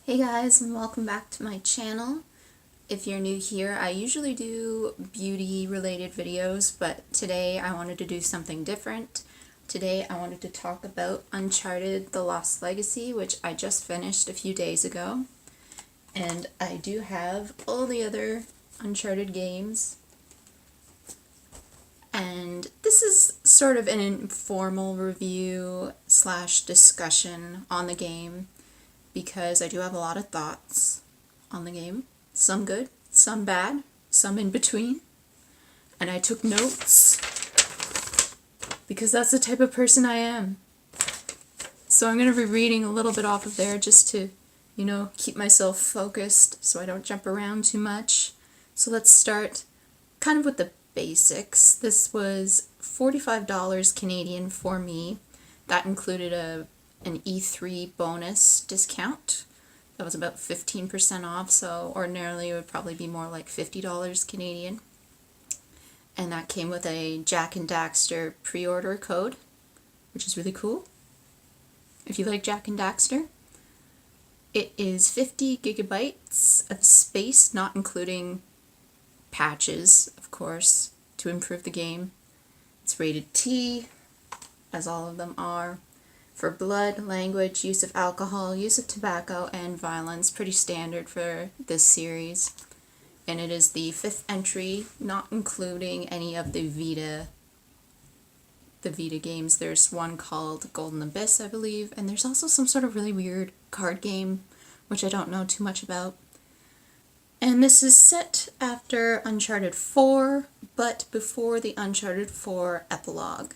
Hey guys, and welcome back to my channel. If you're new here, I usually do beauty related videos, but today I wanted to do something different. Today I wanted to talk about Uncharted: The Lost Legacy, which I just finished a few days ago. And I do have all the other Uncharted games. And this is sort of an informal review slash discussion on the game, because I do have a lot of thoughts on the game. Some good, some bad, some in between. And I took notes because that's the type of person I am. So I'm going to be reading a little bit off of there just to, keep myself focused so I don't jump around too much. So let's start kind of with the basics. This was $45 Canadian for me. That included an E3 bonus discount. That was about 15% off, so ordinarily it would probably be more like $50 Canadian. And that came with a Jak and Daxter pre-order code, which is really cool. If you like Jak and Daxter. It is 50 gigabytes of space, not including patches, of course, to improve the game. It's rated T, as all of them are, for blood, language, use of alcohol, use of tobacco, and violence. Pretty standard for this series. And it is the 5th entry, not including any of the Vita games. There's one called Golden Abyss, I believe, and there's also some sort of really weird card game, which I don't know too much about. And this is set after Uncharted 4, but before the Uncharted 4 epilogue.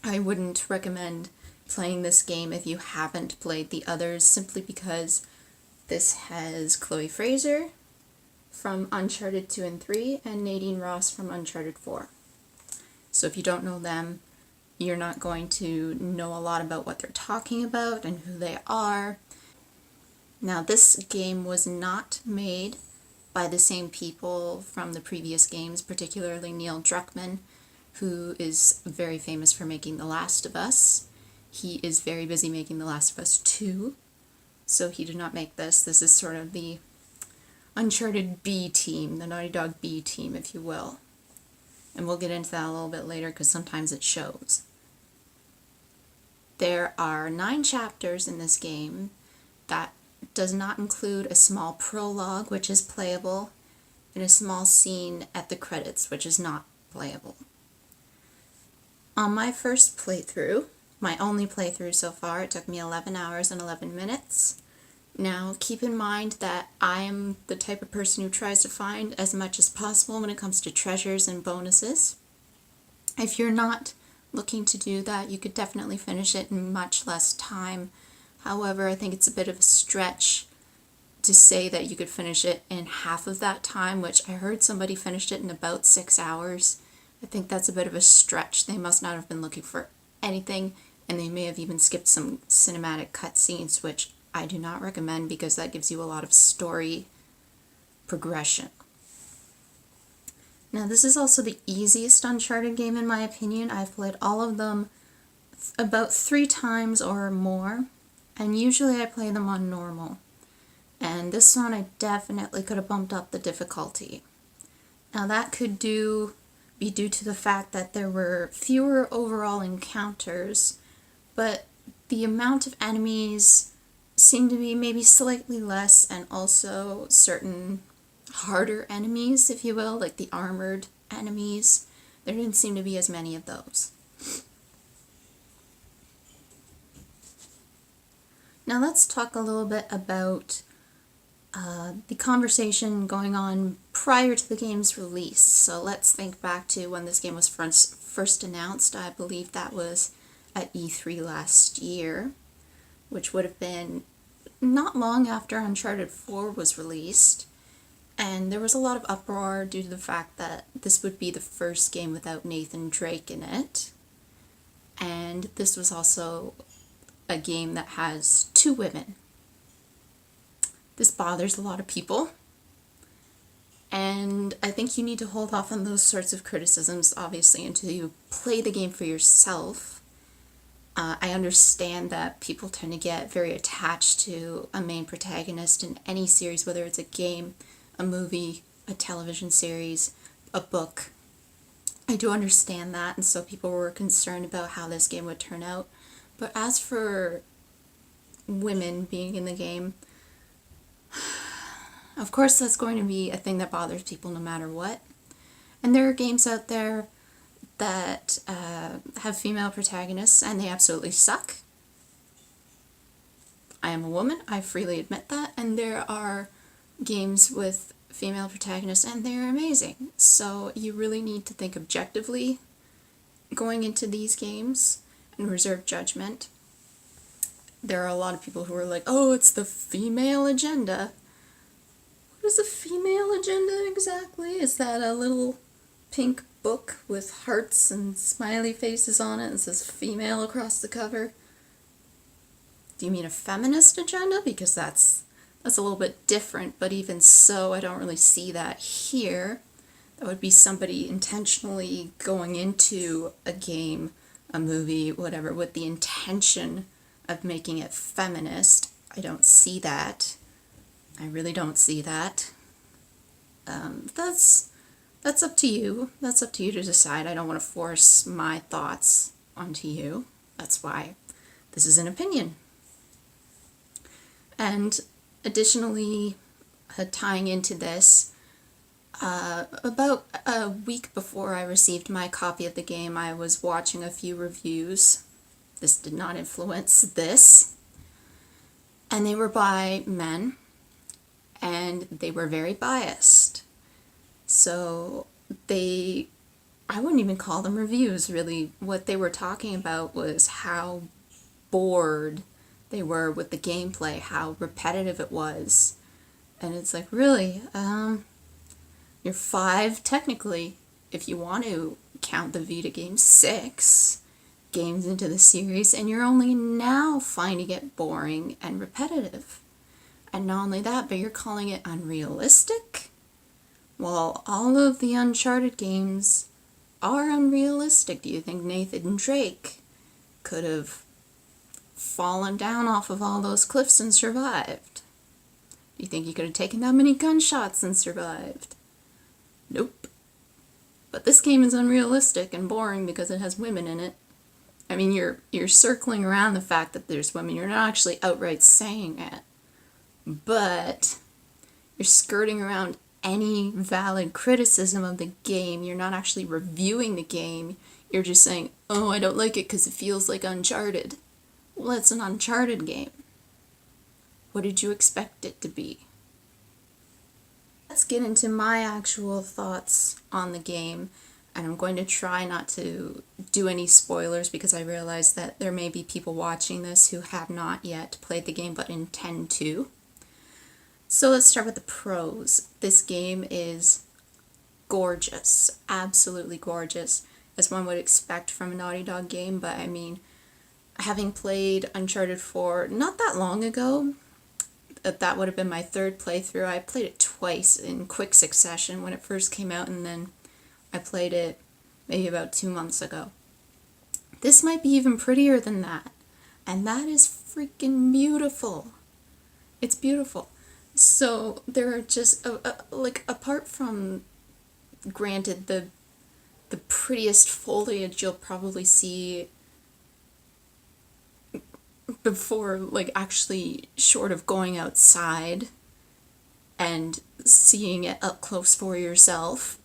I wouldn't recommend playing this game if you haven't played the others, simply because this has Chloe Fraser from Uncharted 2 and 3 and Nadine Ross from Uncharted 4. So if you don't know them, you're not going to know a lot about what they're talking about and who they are. Now, this game was not made by the same people from the previous games, particularly Neil Druckmann, who is very famous for making The Last of Us. He is very busy making The Last of Us 2, so he did not make this. This is sort of the Uncharted B team, the Naughty Dog B team, if you will. And we'll get into that a little bit later because sometimes it shows. There are 9 chapters in this game. That does not include a small prologue, which is playable, and a small scene at the credits, which is not playable. On my first playthrough, my only playthrough so far, it took me 11 hours and 11 minutes. Now, keep in mind that I am the type of person who tries to find as much as possible when it comes to treasures and bonuses. If you're not looking to do that, you could definitely finish it in much less time. However, I think it's a bit of a stretch to say that you could finish it in half of that time, which I heard somebody finished it in about 6 hours. I think that's a bit of a stretch. They must not have been looking for anything, and they may have even skipped some cinematic cutscenes, which I do not recommend because that gives you a lot of story progression. Now, this is also the easiest Uncharted game in my opinion. I've played all of them about 3 times or more, and usually I play them on normal. And this one I definitely could have bumped up the difficulty. Now, that could be due to the fact that there were fewer overall encounters, but the amount of enemies seemed to be maybe slightly less, and also certain harder enemies, if you will, like the armored enemies. There didn't seem to be as many of those. Now let's talk a little bit about the conversation going on prior to the game's release. So let's think back to when this game was first announced. I believe that was at E3 last year, which would have been not long after Uncharted 4 was released. And there was a lot of uproar due to the fact that this would be the first game without Nathan Drake in it. And this was also a game that has 2 women. This bothers a lot of people, and I think you need to hold off on those sorts of criticisms, obviously, until you play the game for yourself. I understand that people tend to get very attached to a main protagonist in any series, whether it's a game, a movie, a television series, a book. I do understand that, and so people were concerned about how this game would turn out. But as for women being in the game, of course that's going to be a thing that bothers people no matter what. And there are games out there that have female protagonists and they absolutely suck. I am a woman, I freely admit that, and there are games with female protagonists and they're amazing. So you really need to think objectively going into these games and reserve judgment. There are a lot of people who are like, oh, it's the female agenda. What is the female agenda exactly? Is that a little pink book with hearts and smiley faces on it and says female across the cover? Do you mean a feminist agenda? Because that's a little bit different, but even so, I don't really see that here. That would be somebody intentionally going into a game, a movie, whatever, with the intention of making it feminist. I don't see that. I really don't see that. That's up to you. That's up to you to decide. I don't want to force my thoughts onto you. That's why this is an opinion. And additionally, tying into this, about a week before I received my copy of the game, I was watching a few reviews. This did not influence this. And they were by men, and they were very biased. So I wouldn't even call them reviews, really. What they were talking about was how bored they were with the gameplay, how repetitive it was. And it's like, really? You're 5, technically, if you want to count the Vita game, 6 games into the series, and you're only now finding it boring and repetitive. And not only that, but you're calling it unrealistic? Well, all of the Uncharted games are unrealistic. Do you think Nathan Drake could have fallen down off of all those cliffs and survived? Do you think he could have taken that many gunshots and survived? Nope. But this game is unrealistic and boring because it has women in it. I mean, you're circling around the fact that there's women. You're not actually outright saying it. But you're skirting around any valid criticism of the game. You're not actually reviewing the game. You're just saying, oh, I don't like it because it feels like Uncharted. Well, it's an Uncharted game. What did you expect it to be? Let's get into my actual thoughts on the game. And I'm going to try not to do any spoilers because I realize that there may be people watching this who have not yet played the game but intend to. So let's start with the pros. This game is gorgeous, absolutely gorgeous, as one would expect from a Naughty Dog game, but I mean, having played Uncharted 4 not that long ago, that would have been my 3rd playthrough. I played it twice in quick succession when it first came out, and then I played it maybe about 2 months ago. This might be even prettier than that, and that is freaking beautiful. It's beautiful. So there are just, like, apart from, granted, the prettiest foliage you'll probably see before, like, actually short of going outside and seeing it up close for yourself.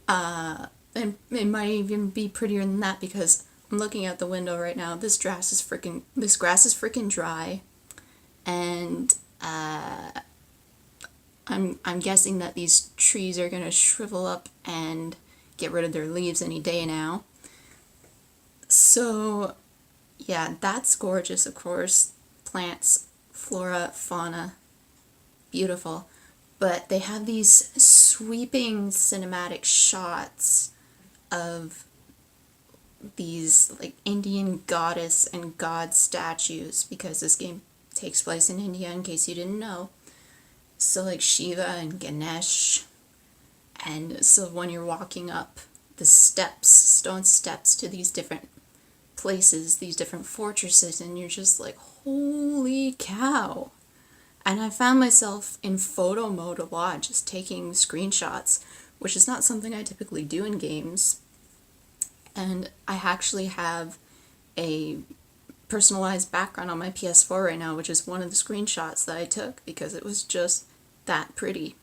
And it might even be prettier than that because I'm looking out the window right now. This grass is freaking dry, and I'm guessing that these trees are gonna shrivel up and get rid of their leaves any day now. So yeah, that's gorgeous, of course. Plants, flora, fauna, beautiful. But they have these sweeping cinematic shots of these like Indian goddess and god statues because this game takes place in India in case you didn't know. So like Shiva and Ganesh, and so when you're walking up the steps, stone steps to these different places, these different fortresses, and you're just like, holy cow. And I found myself in photo mode a lot, just taking screenshots, which is not something I typically do in games. And I actually have a personalized background on my PS4 right now, which is one of the screenshots that I took because it was just that pretty.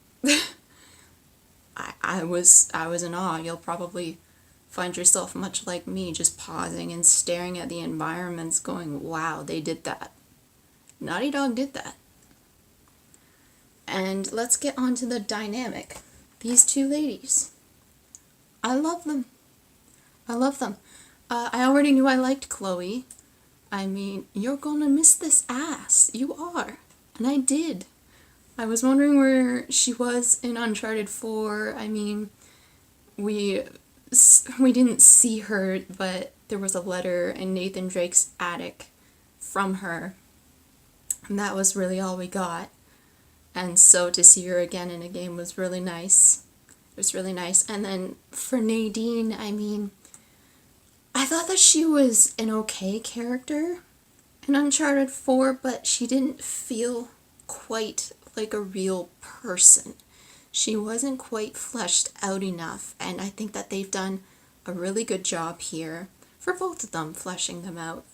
I was in awe. You'll probably find yourself much like me, just pausing and staring at the environments going, wow, they did that. Naughty Dog did that. And let's get on to the dynamic. These two ladies. I love them. I love them. I already knew I liked Chloe. I mean, you're gonna miss this ass. You are. And I did. I was wondering where she was in Uncharted 4. I mean, we didn't see her, but there was a letter in Nathan Drake's attic from her. And that was really all we got. And so to see her again in a game was really nice. It was really nice. And then for Nadine, I mean, I thought that she was an okay character in Uncharted 4, but she didn't feel quite like a real person. She wasn't quite fleshed out enough, and I think that they've done a really good job here for both of them, fleshing them out,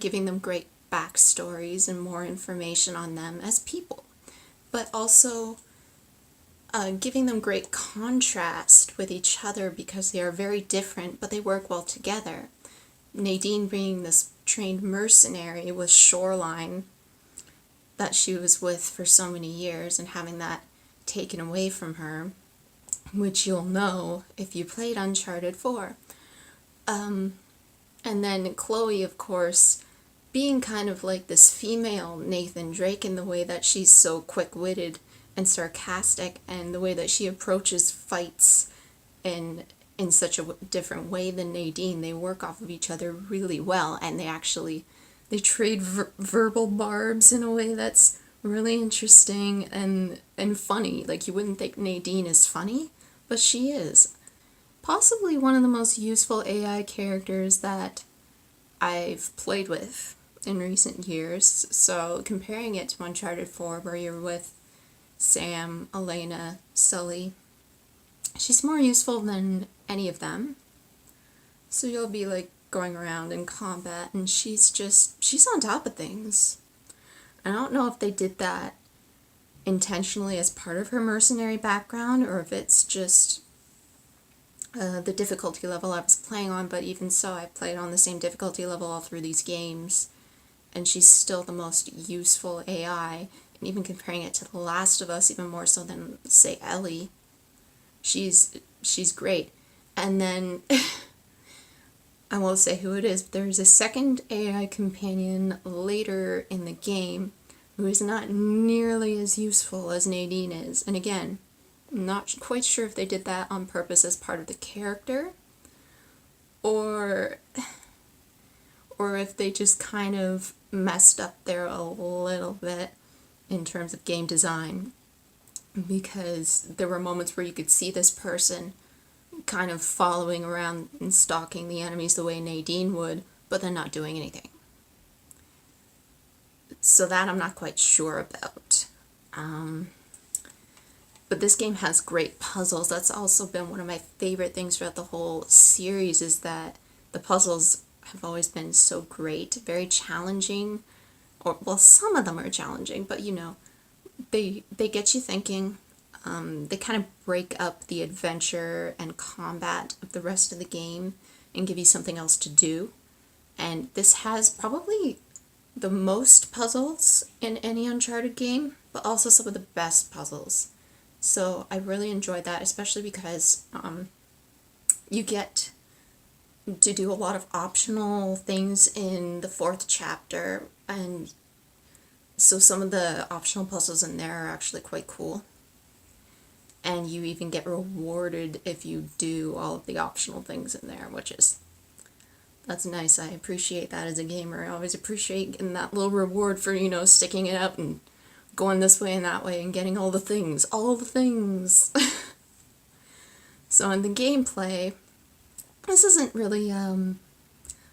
giving them great backstories and more information on them as people, but also giving them great contrast with each other because they are very different, but they work well together. Nadine being this trained mercenary with Shoreline that she was with for so many years and having that taken away from her, which you'll know if you played Uncharted 4. And then Chloe, of course, being kind of like this female Nathan Drake in the way that she's so quick-witted and sarcastic, and the way that she approaches fights in such a different way than Nadine. They work off of each other really well, and they trade verbal barbs in a way that's really interesting and funny. Like, you wouldn't think Nadine is funny, but she is. Possibly one of the most useful AI characters that I've played with in recent years. So comparing it to Uncharted 4, where you're with Sam, Elena, Sully, she's more useful than any of them. So you'll be like going around in combat and she's on top of things. I don't know if they did that intentionally as part of her mercenary background or if it's just the difficulty level I was playing on, but even so, I played on the same difficulty level all through these games, and she's still the most useful AI. And even comparing it to The Last of Us, even more so than, say, Ellie, she's great. And then, I won't say who it is, but there's a second AI companion later in the game who is not nearly as useful as Nadine is. And again, I'm not quite sure if they did that on purpose as part of the character, or if they just kind of messed up there a little bit in terms of game design, because there were moments where you could see this person kind of following around and stalking the enemies the way Nadine would, but then not doing anything. So that I'm not quite sure about. But this game has great puzzles. That's also been one of my favorite things throughout the whole series, is that the puzzles have always been so great, very challenging. Or, well, some of them are challenging, but you know, they get you thinking. They kind of break up the adventure and combat of the rest of the game and give you something else to do. And this has probably the most puzzles in any Uncharted game, but also some of the best puzzles. So I really enjoyed that, especially because you get to do a lot of optional things in the 4th chapter, and so some of the optional puzzles in there are actually quite cool. And you even get rewarded if you do all of the optional things in there, that's nice. I appreciate that as a gamer. I always appreciate getting that little reward for, you know, sticking it out and going this way and that way and getting all the things. So in the gameplay, this isn't really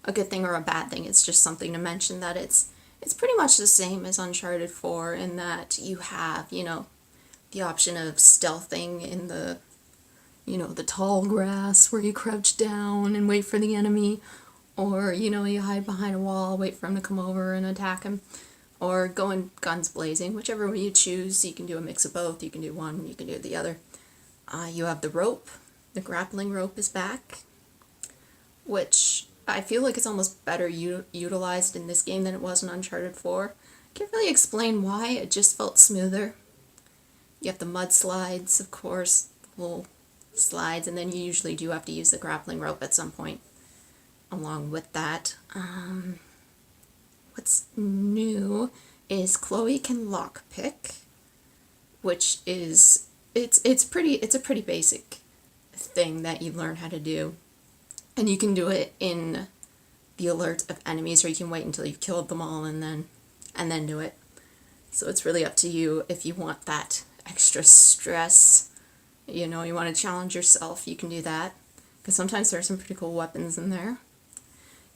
a good thing or a bad thing. It's just something to mention that it's pretty much the same as Uncharted 4 in that you have, the option of stealthing in the tall grass where you crouch down and wait for the enemy, or, you hide behind a wall, wait for him to come over and attack him, or going guns blazing, whichever way you choose. You can do a mix of both, you can do one, you can do the other. You have the rope. The grappling rope is back, which I feel like it's almost better utilized in this game than it was in Uncharted 4. Can't really explain why, it just felt smoother. You have the mud slides, of course, little slides, and then you usually do have to use the grappling rope at some point along with that. What's new is Chloe can lockpick, which is it's a pretty basic thing that you learn how to do, and you can do it in the alert of enemies, or you can wait until you've killed them all and then do it. So it's really up to you if you want that extra stress. You want to challenge yourself, you can do that, because sometimes there are some pretty cool weapons in there.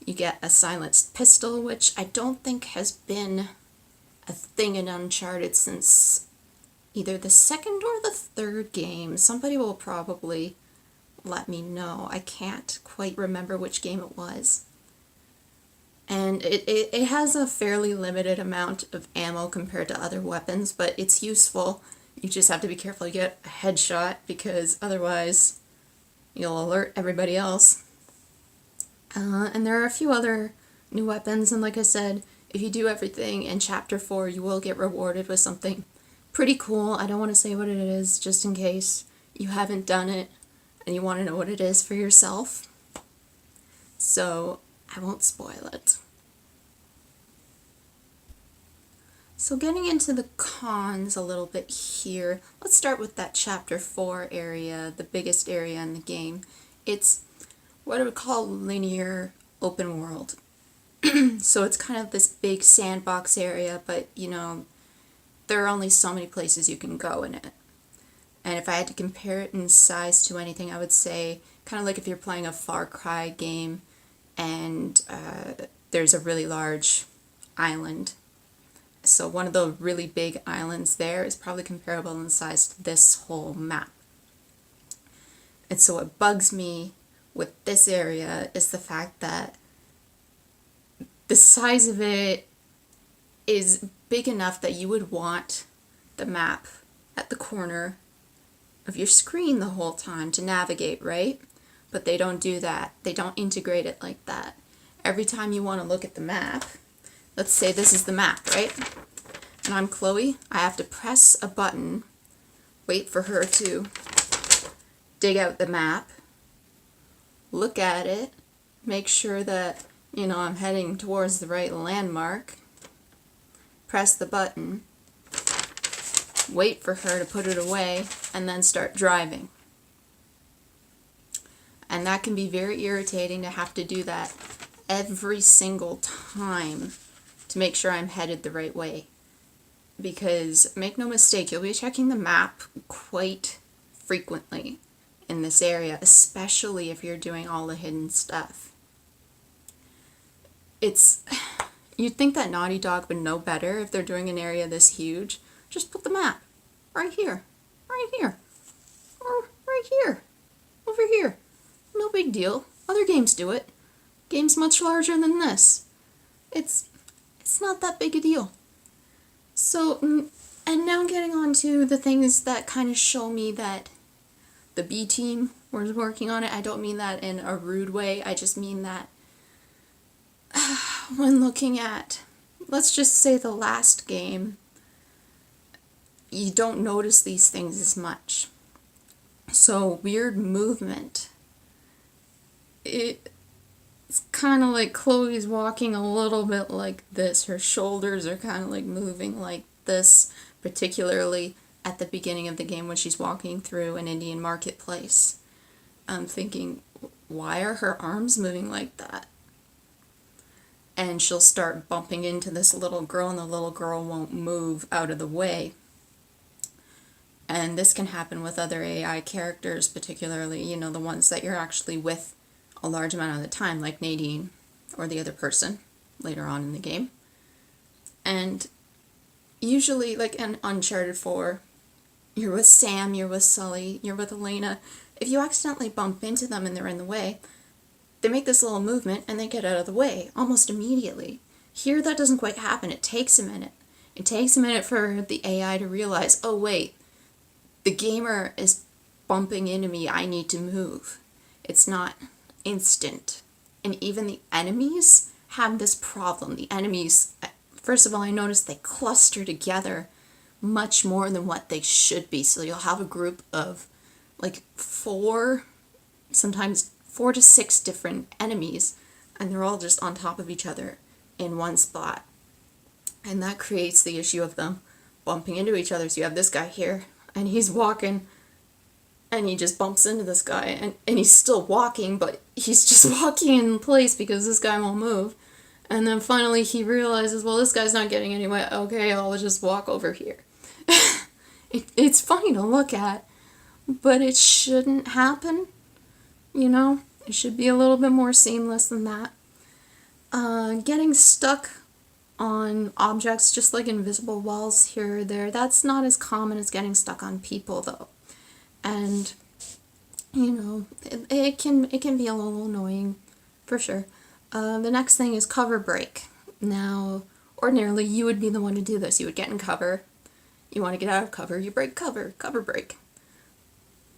You get a silenced pistol, which I don't think has been a thing in Uncharted since either the second or the third game. Somebody will probably let me know. I can't quite remember which game it was. And it has a fairly limited amount of ammo compared to other weapons, but it's useful. You just have to be careful you get a headshot, because otherwise you'll alert everybody else. And there are a few other new weapons, and like I said, if you do everything in Chapter 4, you will get rewarded with something pretty cool. I don't want to say what it is, just in case you haven't done it and you want to know what it is for yourself. So I won't spoil it. So getting into the cons a little bit here, let's start with that Chapter 4 area, the biggest area in the game. It's what I would call linear open world. So it's kind of this big sandbox area, but there are only so many places you can go in it. And if I had to compare it in size to anything, I would say kind of like if you're playing a Far Cry game and there's a really large island. So one of the really big islands there is probably comparable in size to this whole map. And so what bugs me with this area is the fact that the size of it is big enough that you would want the map at the corner of your screen the whole time to navigate, right? But they don't do that. They don't integrate it like that. Every time you want to look at the map, let's say this is the map, right? And I'm Chloe. I have to press a button, wait for her to dig out the map, look at it, make sure that, I'm heading towards the right landmark, press the button, wait for her to put it away, and then start driving. And that can be very irritating to have to do that every single time to make sure I'm headed the right way. Because, make no mistake, you'll be checking the map quite frequently in this area, especially if you're doing all the hidden stuff. You'd think that Naughty Dog would know better if they're doing an area this huge. Just put the map right here, or right here, over here. No big deal. Other games do it. Games much larger than this. It's not that big a deal. So, and now getting on to the things that kind of show me that the B team was working on it. I don't mean that in a rude way. I just mean that when looking at, let's just say the last game, you don't notice these things as much. So weird movement. It's kind of like Chloe's walking a little bit like this. Her shoulders are kind of like moving like this, particularly at the beginning of the game when she's walking through an Indian marketplace. I'm thinking, why are her arms moving like that? And she'll start bumping into this little girl, and the little girl won't move out of the way. And this can happen with other AI characters, particularly, the ones that you're actually with a large amount of the time, like Nadine or the other person later on in the game. And usually, like in Uncharted 4, you're with Sam, you're with Sully, you're with Elena. If you accidentally bump into them and they're in the way, they make this little movement and they get out of the way almost immediately. Here, that doesn't quite happen. It takes a minute. It takes a minute for the AI to realize, oh wait, the gamer is bumping into me, I need to move. It's not instant. And even the enemies have this problem. The enemies, first of all, I noticed they cluster together much more than what they should be. So you'll have a group of like 4, sometimes 4 to 6 different enemies, and they're all just on top of each other in one spot. And that creates the issue of them bumping into each other. So you have this guy here, and he's walking, and he just bumps into this guy, and he's still walking, but he's just walking in place because this guy won't move. And then finally he realizes, well, this guy's not getting anywhere. Okay, I'll just walk over here. It's funny to look at, but it shouldn't happen, you know? It should be a little bit more seamless than that. Getting stuck on objects, just like invisible walls here or there, that's not as common as getting stuck on people, though. And, you know, it can be a little annoying, for sure. The next thing is cover break. Now, ordinarily, you would be the one to do this. You would get in cover. You want to get out of cover, you break cover break.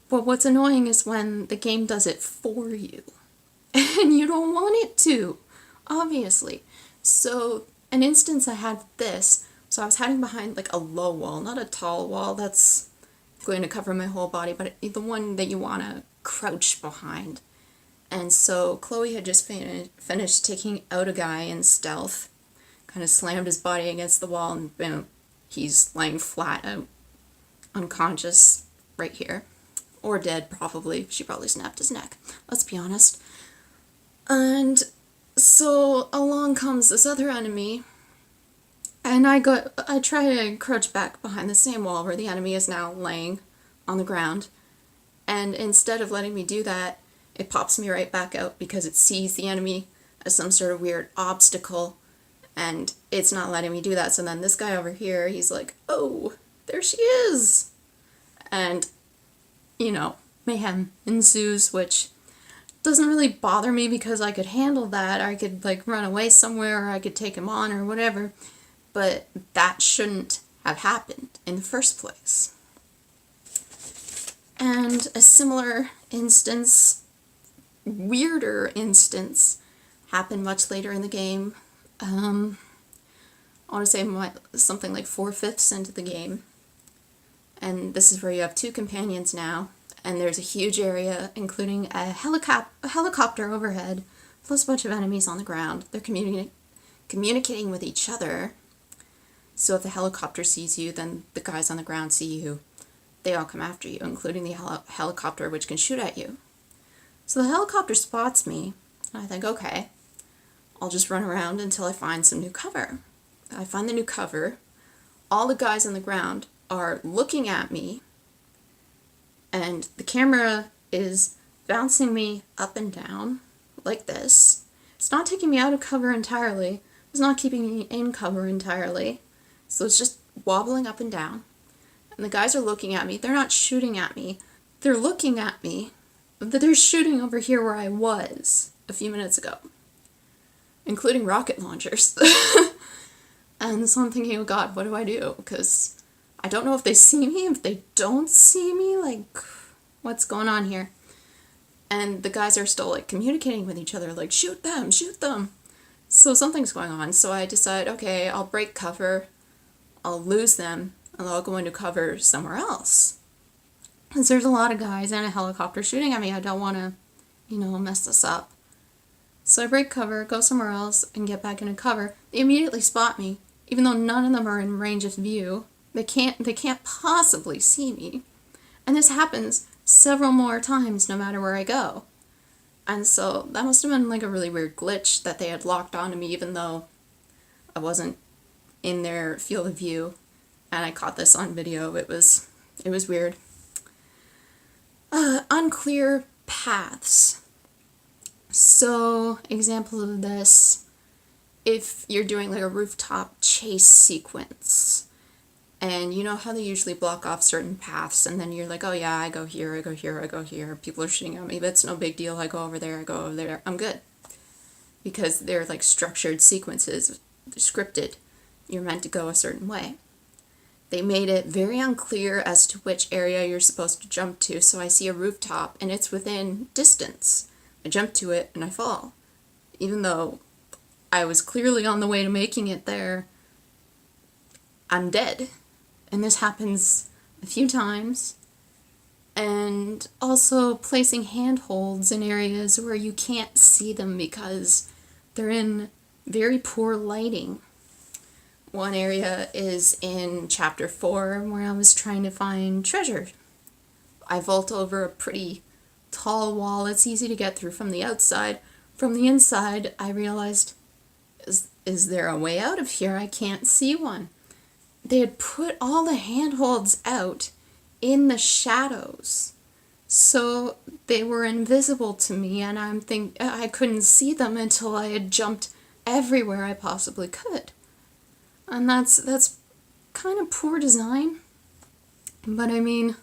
But what's annoying is when the game does it for you. And you don't want it to, obviously. So, an instance I had this, so I was hiding behind like a low wall, not a tall wall that's going to cover my whole body, but the one that you want to crouch behind. And so Chloe had just finished taking out a guy in stealth, kind of slammed his body against the wall, and boom, he's laying flat out, unconscious right here. Or dead, probably. She probably snapped his neck, let's be honest. And so along comes this other enemy, and I try to crouch back behind the same wall where the enemy is now laying on the ground, and instead of letting me do that, it pops me right back out because it sees the enemy as some sort of weird obstacle, and it's not letting me do that. So then this guy over here, he's like, oh, there she is! And, you know, mayhem ensues, which doesn't really bother me because I could handle that. I could, like, run away somewhere, or I could take him on, or whatever. But that shouldn't have happened in the first place. And a similar instance, weirder instance, happened much later in the game. I want to say something like 4/5 into the game. And this is where you have 2 companions now, and there's a huge area, including a helicopter overhead, plus a bunch of enemies on the ground. They're communicating with each other. So if the helicopter sees you, then the guys on the ground see you. They all come after you, including the helicopter, which can shoot at you. So the helicopter spots me, and I think, okay, I'll just run around until I find some new cover. I find the new cover. All the guys on the ground are looking at me, and the camera is bouncing me up and down like this. It's not taking me out of cover entirely. It's not keeping me in cover entirely. So it's just wobbling up and down. And the guys are looking at me. They're not shooting at me. They're looking at me. But they're shooting over here where I was a few minutes ago, including rocket launchers. And so I'm thinking, oh God, what do I do? Because I don't know if they see me, if they don't see me, like, what's going on here? And the guys are still, like, communicating with each other, like, shoot them, shoot them. So something's going on. So I decide, okay, I'll break cover, I'll lose them, and I'll go into cover somewhere else. Because there's a lot of guys and a helicopter shooting at me. I don't want to, mess this up. So I break cover, go somewhere else, and get back into cover. They immediately spot me, even though none of them are in range of view. They can't possibly see me. And this happens several more times no matter where I go. And so that must have been like a really weird glitch that they had locked onto me even though I wasn't in their field of view. And I caught this on video. It was weird. Unclear paths. So, example of this, if you're doing like a rooftop chase sequence, and you know how they usually block off certain paths, and then you're like, oh yeah, I go here, I go here, I go here, people are shooting at me, but it's no big deal, I go over there, I go over there, I'm good. Because they're like structured sequences, scripted. You're meant to go a certain way. They made it very unclear as to which area you're supposed to jump to, so I see a rooftop and it's within distance. I jump to it and I fall. Even though I was clearly on the way to making it there, I'm dead. And this happens a few times. And also placing handholds in areas where you can't see them because they're in very poor lighting. One area is in chapter 4 where I was trying to find treasure. I vault over a pretty tall wall. It's easy to get through from the outside. From the inside, I realized, is there a way out of here? I can't see one. They had put all the handholds out in the shadows. So they were invisible to me, and I couldn't see them until I had jumped everywhere I possibly could. And that's kind of poor design. But I mean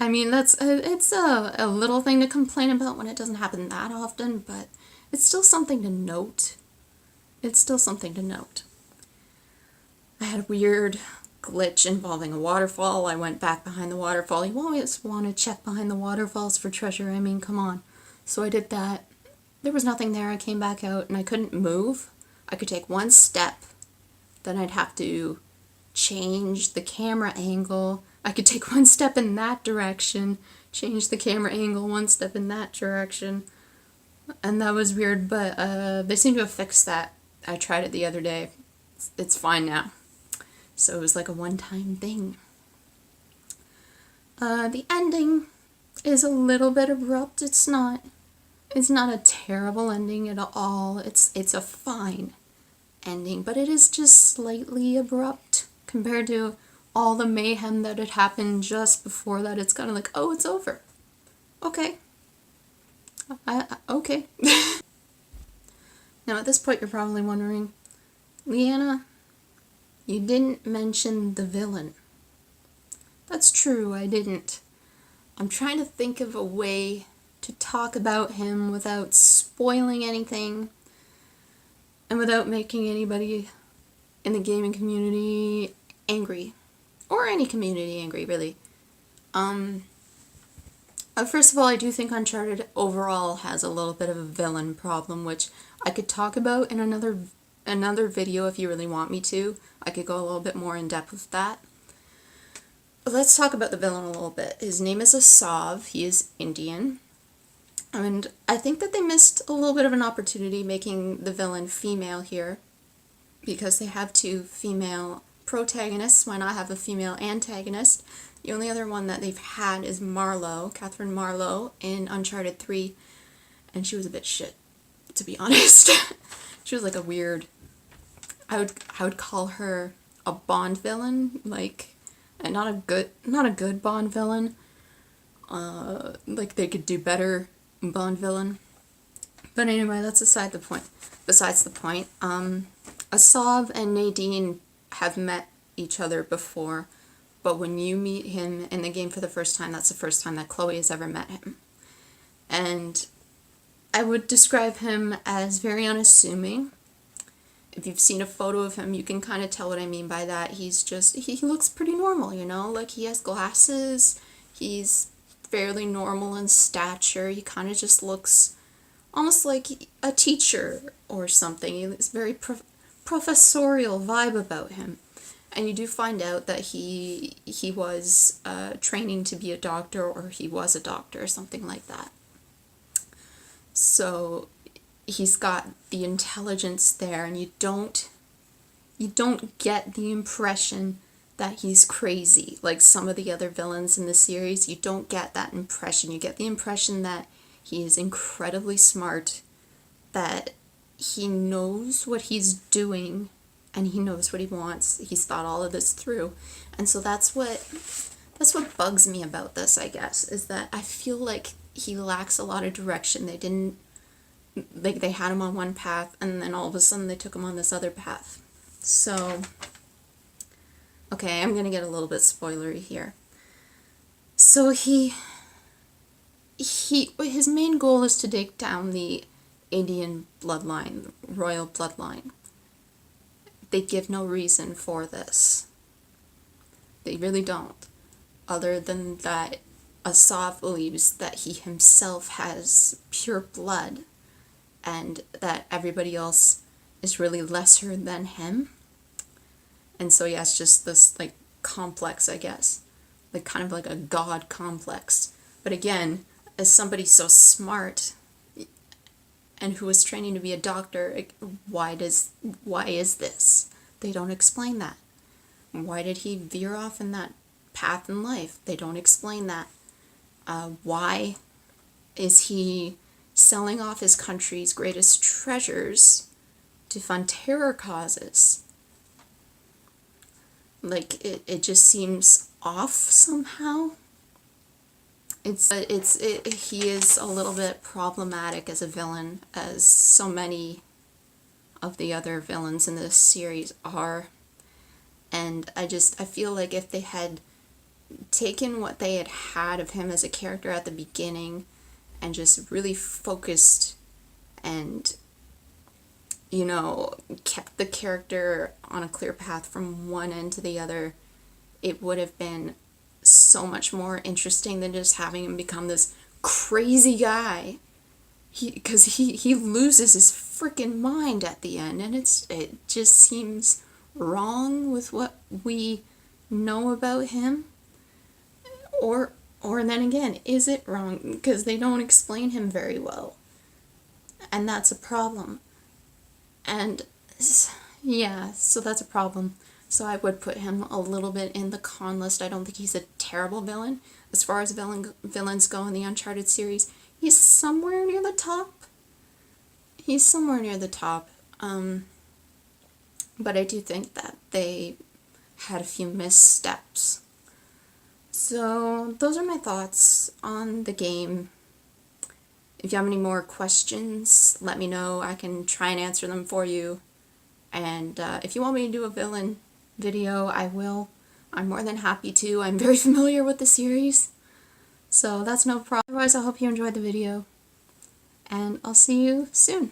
it's a little thing to complain about when it doesn't happen that often, but it's still something to note. It's still something to note. I had a weird glitch involving a waterfall. I went back behind the waterfall. You always want to check behind the waterfalls for treasure. I mean, come on. So I did that. There was nothing there. I came back out and I couldn't move. I could take one step. Then I'd have to change the camera angle. I could take one step in that direction, change the camera angle one step in that direction. And that was weird, but they seem to have fixed that. I tried it the other day. It's fine now. So it was like a one-time thing. The ending is a little bit abrupt. It's not a terrible ending at all. It's a fine ending, but it is just slightly abrupt compared to all the mayhem that had happened just before that. It's kind of like, oh, it's over. Okay. Okay. Now at this point you're probably wondering, Liana, you didn't mention the villain. That's true, I didn't. I'm trying to think of a way to talk about him without spoiling anything and without making anybody in the gaming community angry. Or any community angry, really. First of all, I do think Uncharted overall has a little bit of a villain problem, which I could talk about in another video if you really want me to. I could go a little bit more in depth with that. But let's talk about the villain a little bit. His name is Asav. He is Indian. And I think that they missed a little bit of an opportunity making the villain female here, because they have two female protagonists. Why not have a female antagonist? The only other one that they've had is Marlowe, Catherine Marlowe, in Uncharted 3, and she was a bit shit, to be honest. She was like a weird, I would call her a Bond villain, like, and not a good Bond villain. Like they could do better Bond villain. But anyway, that's besides the point. Asav and Nadine have met each other before, but when you meet him in the game for the first time, that's the first time that Chloe has ever met him. And I would describe him as very unassuming. If you've seen a photo of him, you can kind of tell what I mean by that. He looks pretty normal, you know? Like, he has glasses, he's fairly normal in stature, he kind of just looks almost like a teacher or something. He has very professorial vibe about him. And you do find out that he was training to be a doctor, or he was a doctor, or something like that. So he's got the intelligence there, and you don't get the impression that he's crazy like some of the other villains in the series. You don't get that impression. You get the impression that he is incredibly smart, that he knows what he's doing, and he knows what he wants. He's thought all of this through. And so that's what bugs me about this, I guess, is that I feel like he lacks a lot of direction. They didn't, like, they had him on one path, and then all of a sudden they took him on this other path. So, okay, I'm gonna get a little bit spoilery here. So his main goal is to take down the Indian bloodline, the royal bloodline. They give no reason for this. They really don't. Other than that, Asaf believes that he himself has pure blood and that everybody else is really lesser than him. And so he has just this, like, complex, I guess. Like, kind of like a god complex. But again, as somebody so smart and who is training to be a doctor, why is this? They don't explain that. Why did he veer off in that path in life? They don't explain that. Why is he selling off his country's greatest treasures to fund terror causes? Like, it just seems off somehow. He is a little bit problematic as a villain, as so many of the other villains in this series are. And I feel like if they had taken what they had of him as a character at the beginning and just really focused and, you know, kept the character on a clear path from one end to the other, it would have been so much more interesting than just having him become this crazy guy. Because he loses his freaking mind at the end, and it just seems wrong with what we know about him. Or then again, is it wrong? Because they don't explain him very well. And that's a problem. And yeah, so that's a problem. So I would put him a little bit in the con list. I don't think he's a terrible villain. As far as villains go in the Uncharted series, he's somewhere near the top. But I do think that they had a few missteps. So those are my thoughts on the game. If you have any more questions, let me know. I can try and answer them for you. And if you want me to do a villain video, I will. I'm more than happy to. I'm very familiar with the series. So that's no problem. Otherwise, I hope you enjoyed the video. And I'll see you soon.